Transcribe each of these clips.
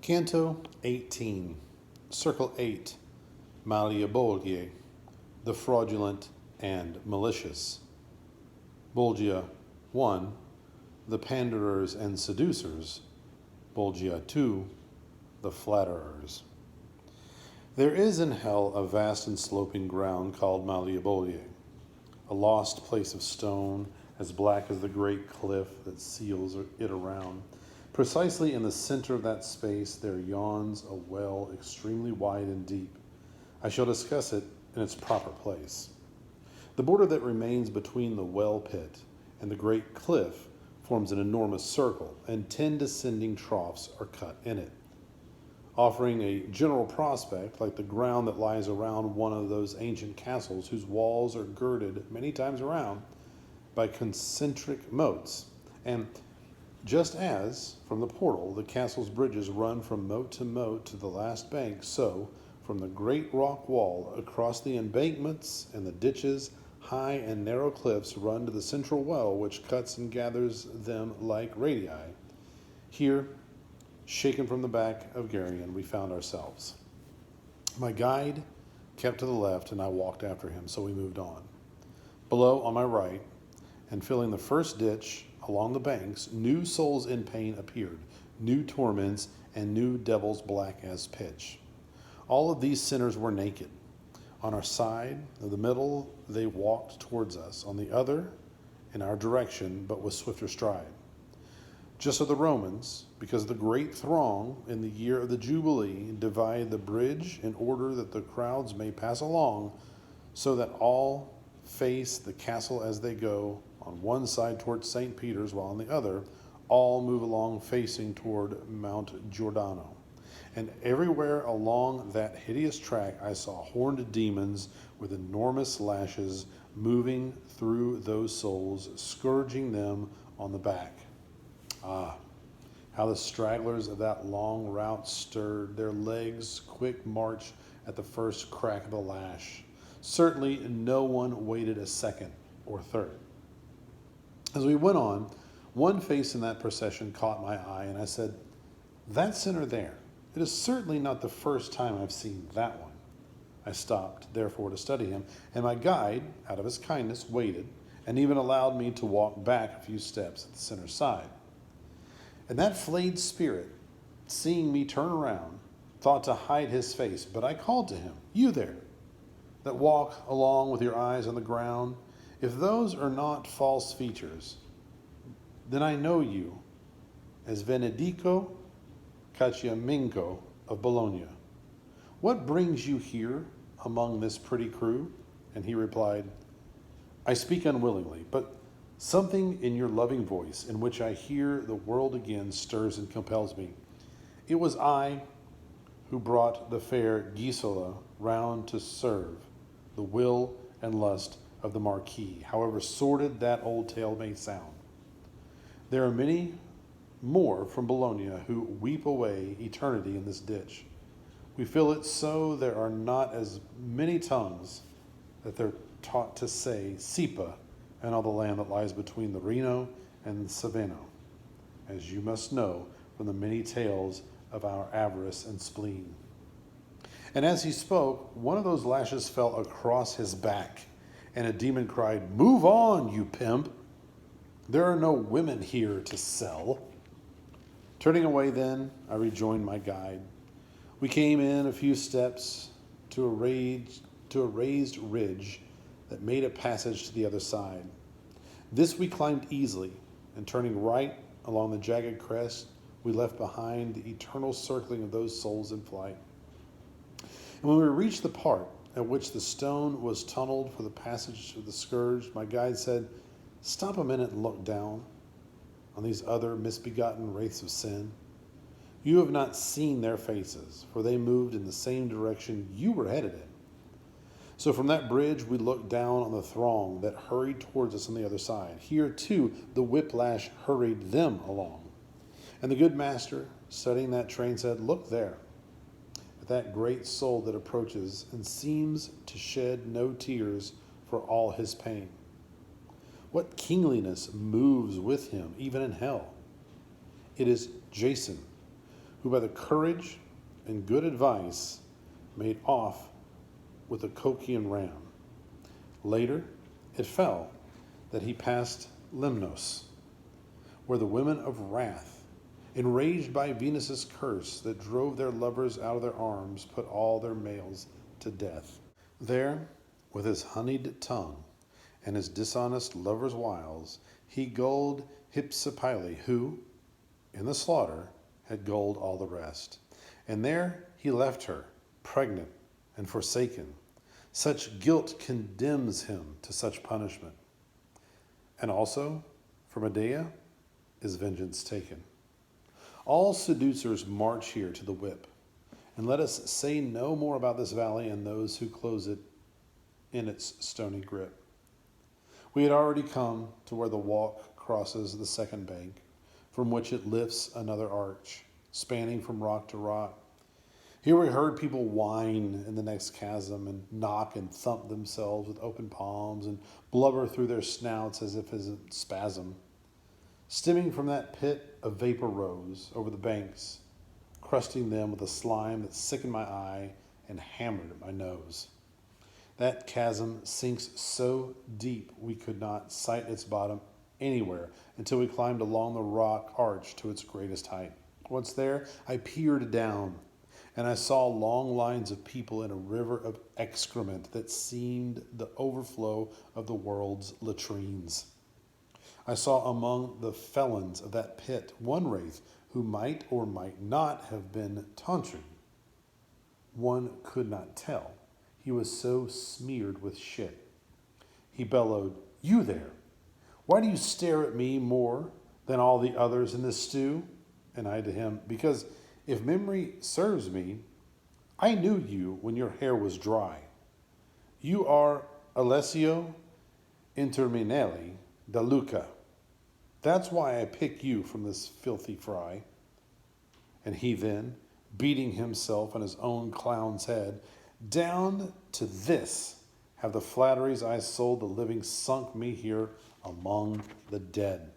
Canto 18, Circle 8, Malebolge, the fraudulent and malicious. Bolgia 1, the panderers and seducers. Bolgia 2, the flatterers. There is in hell a vast and sloping ground called Malebolge, a lost place of stone as black as the great cliff that seals it around. Precisely in the center of that space there yawns a well extremely wide and deep. I shall discuss it in its proper place. The border that remains between the well pit and the great cliff forms an enormous circle, and 10 descending troughs are cut in it, offering a general prospect like the ground that lies around one of those ancient castles whose walls are girded many times around by concentric moats. And just as, from the portal, the castle's bridges run from moat to the last bank, so, from the great rock wall, across the embankments and the ditches, high and narrow cliffs run to the central well which cuts and gathers them like radii. Here, shaken from the back of Geryon, we found ourselves. My guide kept to the left, and I walked after him, so we moved on. Below, on my right, and filling the first ditch along the banks, new souls in pain appeared, new torments, and new devils black as pitch. All of these sinners were naked. On our side of the middle, they walked towards us. On the other, in our direction, but with swifter stride. Just so the Romans, because of the great throng in the year of the Jubilee, divide the bridge in order that the crowds may pass along, so that all face the castle as they go, on one side toward St. Peter's, while on the other, all move along facing toward Mount Giordano. And everywhere along that hideous track I saw horned demons with enormous lashes moving through those souls, scourging them on the back. Ah, how the stragglers of that long route stirred their legs' quick march at the first crack of the lash. Certainly no one waited a second or third. As we went on, one face in that procession caught my eye, and I said, "That sinner there. It is certainly not the first time I've seen that one." I stopped, therefore, to study him, and my guide, out of his kindness, waited, and even allowed me to walk back a few steps at the sinner's side. And that flayed spirit, seeing me turn around, thought to hide his face, but I called to him, "You there, that walk along with your eyes on the ground, if those are not false features, then I know you as Venedico Cacciaminco of Bologna. What brings you here among this pretty crew?" And he replied, "I speak unwillingly, but something in your loving voice, in which I hear the world again, stirs and compels me. It was I who brought the fair Gisola round to serve the will and lust of the Marquis, however sordid that old tale may sound. There are many more from Bologna who weep away eternity in this ditch. We feel it so there are not as many tongues that they're taught to say Sipa and all the land that lies between the Reno and the Saveno, as you must know from the many tales of our avarice and spleen." And as he spoke, one of those lashes fell across his back, and a demon cried, "Move on, you pimp! There are no women here to sell." Turning away then, I rejoined my guide. We came in a few steps to a raised ridge that made a passage to the other side. This we climbed easily, and turning right along the jagged crest, we left behind the eternal circling of those souls in flight. And when we reached the part at which the stone was tunneled for the passage of the scourge, my guide said, "Stop a minute and look down on these other misbegotten wraiths of sin. You have not seen their faces, for they moved in the same direction you were headed in." So from that bridge we looked down on the throng that hurried towards us on the other side. Here, too, the whiplash hurried them along. And the good master, studying that train, said, "Look there, at that great soul that approaches and seems to shed no tears for all his pain. What kingliness moves with him, even in hell? It is Jason, who by the courage and good advice made off with the Colchian ram. Later, it fell that he passed Lemnos, where the women of wrath, enraged by Venus's curse that drove their lovers out of their arms, put all their males to death. There, with his honeyed tongue and his dishonest lover's wiles, he gulled Hypsipyle, who, in the slaughter, had gulled all the rest. And there he left her, pregnant and forsaken. Such guilt condemns him to such punishment. And also, for Medea is vengeance taken. All seducers march here to the whip, and let us say no more about this valley and those who close it in its stony grip. We had already come to where the walk crosses the second bank, from which it lifts another arch, spanning from rock to rock. Here we heard people whine in the next chasm and knock and thump themselves with open palms and blubber through their snouts as if as a spasm. Stemming from that pit, a vapor rose over the banks, crusting them with a slime that sickened my eye and hammered at my nose. That chasm sinks so deep we could not sight its bottom anywhere until we climbed along the rock arch to its greatest height. Once there, I peered down, and I saw long lines of people in a river of excrement that seemed the overflow of the world's latrines. I saw among the felons of that pit one wraith who might or might not have been Tantri. One could not tell. He was so smeared with shit. He bellowed, "You there! Why do you stare at me more than all the others in this stew?" And I to him, "Because if memory serves me, I knew you when your hair was dry. You are Alessio Interminelli da Luca. That's why I pick you from this filthy fry." And he then, beating himself on his own clown's head, "Down to this have the flatteries I sold the living sunk me here among the dead."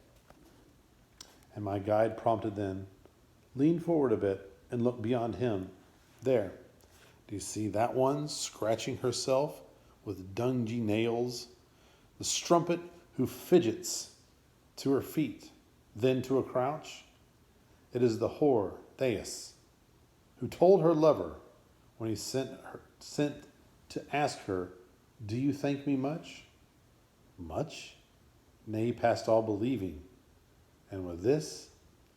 And my guide prompted then, "Lean forward a bit and look beyond him. There, do you see that one scratching herself with dungy nails? The strumpet who fidgets to her feet, then to a crouch? It is the whore Thais, who told her lover when he sent to ask her, 'Do you thank me much?' Much? Nay, past all believing. And with this,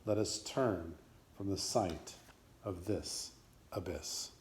let us turn from the sight of this abyss."